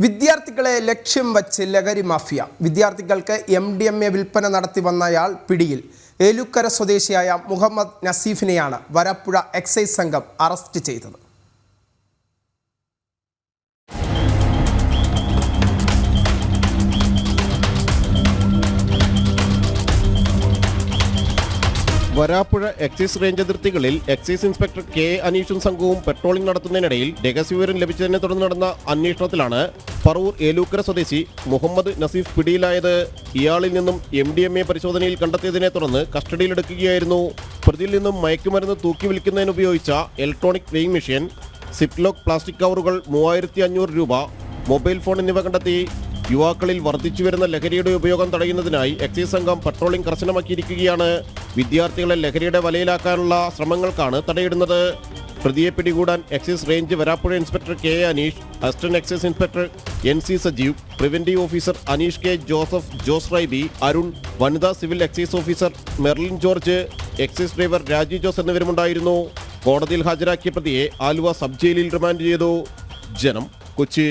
വിദ്യാർത്ഥികളെ ലക്ഷ്യം വച്ച് ലഹരി മാഫിയ. വിദ്യാർത്ഥികൾക്ക് MDMA വിൽപ്പന നടത്തി വന്നയാൾ പിടിയിൽ. ഏലുക്കര സ്വദേശിയായ മുഹമ്മദ് നസീഫിനെയാണ് വരാപ്പുഴ എക്സൈസ് സംഘം അറസ്റ്റ് ചെയ്തത്. വരാപ്പുഴ എക്സൈസ് റേഞ്ച് അതിർത്തികളിൽ എക്സൈസ് ഇൻസ്പെക്ടർ K. അനീഷും സംഘവും പെട്രോളിംഗ് നടത്തുന്നതിനിടയിൽ രഹസ്യവിവരം ലഭിച്ചതിനെ തുടർന്ന് നടന്ന അന്വേഷണത്തിലാണ് പറവൂർ ഏലൂക്കര സ്വദേശി മുഹമ്മദ് നസീഫ് പിടിയിലായത്. ഇയാളിൽ നിന്നും MDMA പരിശോധനയിൽ കണ്ടെത്തിയതിനെ തുടർന്ന് കസ്റ്റഡിയിലെടുക്കുകയായിരുന്നു. പ്രതിയിൽ നിന്നും മയക്കുമരുന്ന് തൂക്കി വിൽക്കുന്നതിന് ഉപയോഗിച്ച electronic weighing machine, Ziploc plastic കവറുകൾ 3500 രൂപ, മൊബൈൽ ഫോൺ എന്നിവ കണ്ടെത്തി. യുവാക്കളിൽ വർദ്ധിച്ചുവരുന്ന ലഹരിയുടെ ഉപയോഗം തടയുന്നതിനായി എക്സൈസ് സംഘം പട്രോളിംഗ് കർശനമാക്കിയിരിക്കുകയാണ്. വിദ്യാർത്ഥികളെ ലഹരിയുടെ വലയിലാക്കാനുള്ള ശ്രമങ്ങൾക്കാണ് തടയിടുന്നത്. പ്രതിയെ പിടികൂടാൻ excise range Varapuzha inspector K. Aneesh, assistant excise inspector NC Sajeev, preventive officer Aneesh K. Joseph, Jose Raibi, Arun, വനിതാ civil excise officer Merlin George, excise driver Raji Jose എന്നിവരുമുണ്ടായിരുന്നു. കോടതിയിൽ ഹാജരാക്കിയ പ്രതിയെ ആലുവ സബ് ജയിലിൽ റിമാൻഡ് ചെയ്തു. ജനം, കൊച്ചി.